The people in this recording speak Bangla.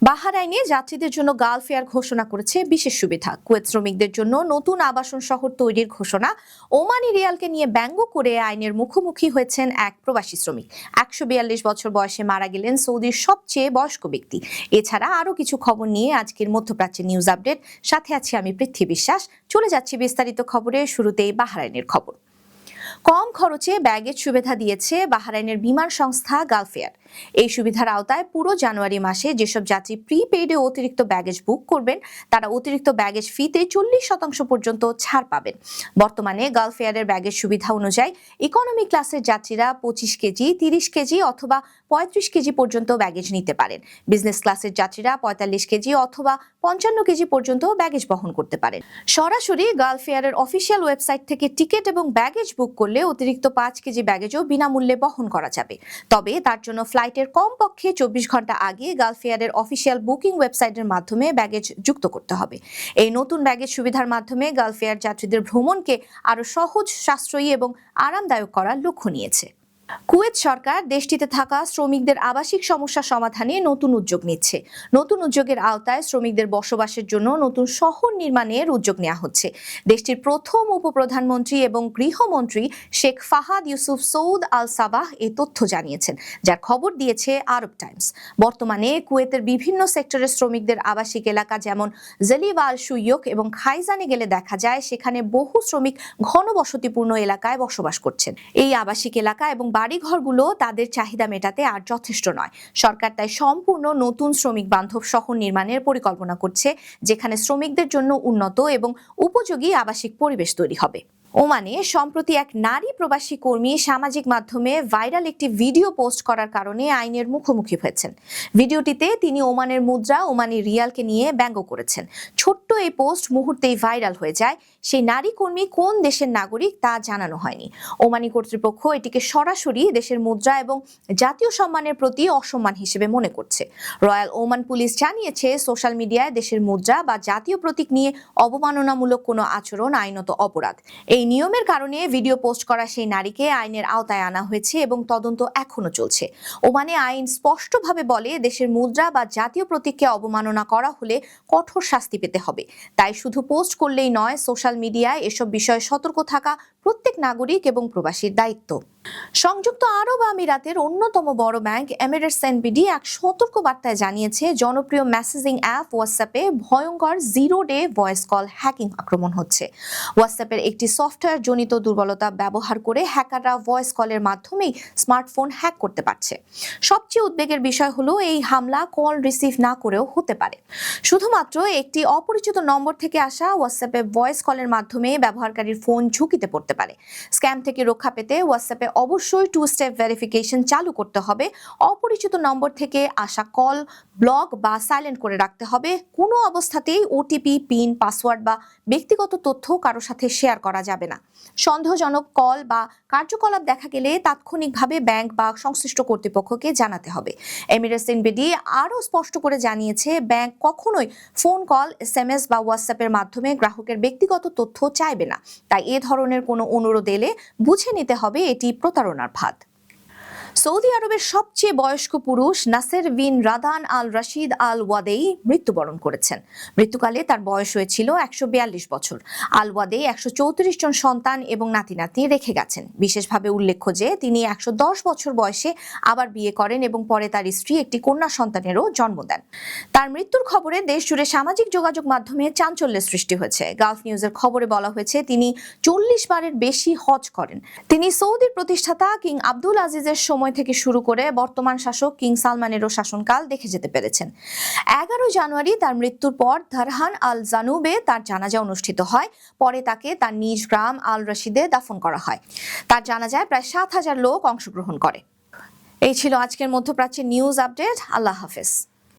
বাহরাইনে যাত্রীদের জন্য গালফ এয়ার ঘোষণা করেছে বিশেষ সুবিধা। কুয়েত শ্রমিকদের জন্য নতুন আবাসন শহর তৈরির ঘোষণা। ওমানি রিয়ালকে নিয়ে ব্যঙ্গ করে আইনের মুখোমুখি হয়েছেন এক প্রবাসী শ্রমিক। ১৪২ বছর বয়সে মারা গেলেন সৌদির সবচেয়ে বয়স্ক ব্যক্তি। এছাড়া আরো কিছু খবর নিয়ে আজকের মধ্যপ্রাচ্যের নিউজ আপডেট। সাথে আছি আমি পৃথ্বী বিশ্বাস। চলে যাচ্ছি বিস্তারিত খবরে। শুরুতেই বাহরাইনের খবর। কম খরচে ব্যাগেজ সুবিধা দিয়েছে বাহরাইনের বিমান সংস্থা গালফ এয়ার। এই সুবিধার আওতায় পুরো জানুয়ারি মাসে যেসব যাত্রী প্রিপেইডে অতিরিক্ত ব্যাগেজ বুক করবেন তারা অতিরিক্ত ব্যাগেজ ফিতে 40% পর্যন্ত ছাড় পাবেন। বর্তমানে গালফ এয়ারের ব্যাগেজ সুবিধা অনুযায়ী ইকোনমি ক্লাসের যাত্রীরা 25 কেজি, 30 কেজি অথবা 35 কেজি পর্যন্ত ব্যাগেজ নিতে পারেন। বিজনেস ক্লাসের যাত্রীরা 45 কেজি অথবা 55 কেজি পর্যন্ত ব্যাগেজ বহন করতে পারেন। সরাসরি গালফ এয়ারের অফিসিয়াল ওয়েবসাইট থেকে টিকিট এবং ব্যাগেজ বুক করলে অতিরিক্ত 5 কেজি ব্যাগেজও বিনামূল্যে বহন করা যাবে। তবে তার জন্য ফ্লাইটের কমপক্ষে 24 ঘন্টা আগে গালফ এয়ারের অফিসিয়াল বুকিং ওয়েবসাইটের মাধ্যমে ব্যাগেজ যুক্ত করতে হবে। এই নতুন ব্যাগেজ সুবিধার মাধ্যমে গালফ এয়ার যাত্রীদের ভ্রমণকে আরো সহজ, সাশ্রয়ী এবং আরামদায়ক করার লক্ষ্য নিয়েছে। কুয়েত সরকার দেশটিতে থাকা শ্রমিকদের আবাসিক সমস্যা সমাধানে নতুন উদ্যোগ নিচ্ছে। নতুন উদ্যোগের আওতায় শ্রমিকদের বসবাসের জন্য নতুন শহর নির্মাণের উদ্যোগ নেওয়া হচ্ছে। দেশটির প্রথম উপপ্রধানমন্ত্রী এবং গৃহমন্ত্রী শেখ ফাহাদ ইউসুফ সৌদ আল সাবাহ এই তথ্য জানিয়েছেন, যার খবর দিয়েছে আরব টাইমস। বর্তমানে কুয়েতের বিভিন্ন সেক্টরের শ্রমিকদের আবাসিক এলাকা যেমন জেলিব আল সুইয়ক এবং খাইজানে গেলে দেখা যায় সেখানে বহু শ্রমিক ঘনবসতিপূর্ণ এলাকায় বসবাস করছেন। এই আবাসিক এলাকা এবং বাড়িঘরগুলো তাদের চাহিদা মেটাতে আর যথেষ্ট নয়। সরকার তাই সম্পূর্ণ নতুন শ্রমিক বান্ধব শহর নির্মাণের পরিকল্পনা করছে, যেখানে শ্রমিকদের জন্য উন্নত এবং উপযোগী আবাসিক পরিবেশ তৈরি হবে। ওমানে সম্প্রতি এক নারী প্রবাসী কর্মী সামাজিক মাধ্যমে ভাইরাল একটি ভিডিও পোস্ট করার কারণে আইনের মুখোমুখি হয়েছেন। ভিডিওটিতে তিনি ওমানের মুদ্রা, ওমানি রিয়ালকে নিয়ে ব্যঙ্গ করেছেন। ছোট্ট এই পোস্ট মুহূর্তেই ভাইরাল হয়ে যায়। সেই নারী কর্মী কোন দেশের নাগরিক তা জানানো হয়নি। ওমানি কর্তৃপক্ষ এটিকে সরাসরি দেশের মুদ্রা এবং জাতীয় সম্মানের প্রতি অসম্মান হিসেবে মনে করছে। রয়্যাল ওমান পুলিশ জানিয়েছে, সোশ্যাল মিডিয়ায় দেশের মুদ্রা বা জাতীয় প্রতীক নিয়ে অবমাননামূলক কোনো আচরণ আইনত অপরাধ। এই নিয়মের কারণে ভিডিও পোস্ট করা সেই নারীকে আইনের আওতায় আনা হয়েছে এবং তদন্ত এখনো চলছে। ওমানে আইন স্পষ্টভাবে বলে, দেশের মুদ্রা বা জাতীয় প্রতীককে অবমাননা করা হলে কঠোর শাস্তি পেতে হবে। তাই শুধু পোস্ট করলেই নয়, সোশ্যাল মিডিয়ায় এসব বিষয়ে সতর্ক থাকা প্রত্যেক নাগরিক এবং প্রবাসীর দায়িত্ব। সংযুক্ত আরব আমিরাতের অন্যতম বড় ব্যাংক এমিরেটস এনবিডি এক সতর্ক বার্তায় জানিয়েছে, জনপ্রিয় মেসেজিং অ্যাপ হোয়াটসঅ্যাপে ভয়ঙ্কর zero day voice call hacking আক্রমণ হচ্ছে। হোয়াটসঅ্যাপের একটি সফটওয়্যার জনিত দুর্বলতা ব্যবহার করে হ্যাকাররা ভয়েস কলের মাধ্যমেই স্মার্টফোন হ্যাক করতে পারছে। সবচেয়ে উদ্বেগের বিষয় হলো, এই হামলা কল রিসিভ না করেও হতে পারে। শুধুমাত্র একটি অপরিচিত নম্বর থেকে আসা হোয়াটসঅ্যাপে ভয়েস কলের মাধ্যমে ব্যবহারকারীর ফোন ঝুঁকিতে পড়তে পারে। স্ক্যাম থেকে রক্ষা পেতে হোয়াটসঅ্যাপে অবশ্যই 2 স্টেপ ভেরিফিকেশন চালু করতে হবে। অপরিচিত নম্বর থেকে আসা কল ব্লক বা সাইলেন্ট করে রাখতে হবে। কোনো অবস্থাতেই ওটিপি, পিন, পাসওয়ার্ড বা ব্যক্তিগত তথ্য কারো সাথে শেয়ার করা যাবে না। সন্দেহজনক কল বা কার্যকলাপ দেখা গেলে তাৎক্ষণিকভাবে ব্যাংক বা সংশ্লিষ্ট কর্তৃপক্ষকে জানাতে হবে। এমিরেটস এনবিডি আরও স্পষ্ট করে জানিয়েছে, ব্যাংক কখনোই ফোন কল, এসএমএস বা হোয়াটসঅ্যাপের মাধ্যমে গ্রাহকের ব্যক্তিগত তথ্য চাইবে না। তাই এ ধরনের কোনো অনুরোধ এলে বুঝে নিতে হবে এটি প্রতারণার ফাঁদ। সৌদি আরবের সবচেয়ে বয়স্ক পুরুষ নাসের বিন রাদান আল রাশিদ আল ওয়াদেই মৃত্যুবরণ করেছেন। মৃত্যুকালে তার বয়স হয়েছিল 142 বছর। আল ওয়াদেই 134 জন সন্তান এবং নাতি নাতনি রেখে গেছেন। বিশেষভাবে উল্লেখ্য যে তিনি 110 বছর বয়সে আবার বিয়ে করেন এবং পরে তার স্ত্রী একটি কন্যা সন্তানেরও জন্ম দেন। তার মৃত্যুর খবরে দেশ জুড়ে সামাজিক যোগাযোগ মাধ্যমে চাঞ্চল্যের সৃষ্টি হয়েছে। গালফ নিউজের খবরে বলা হয়েছে, তিনি 40 বারের বেশি হজ করেন। তিনি সৌদির প্রতিষ্ঠাতা কিং আব্দুল আজিজের সময় থেকে শুরু করে বর্তমান শাসক কিং সালমানেরও শাসনকাল দেখে যেতে পেরেছেন। 11 জানুয়ারি তার মৃত্যুর পর দারহান আল জানুবে তার জানাজা অনুষ্ঠিত হয়। পরে তাকে তার নিজ গ্রাম আল রাশিদে দাফন করা হয়। তার জানাজায় প্রায় 7,000 লোক অংশগ্রহণ করে। এই ছিল আজকের মধ্যপ্রাচ্যের নিউজ আপডেট। আল্লাহ হাফেজ।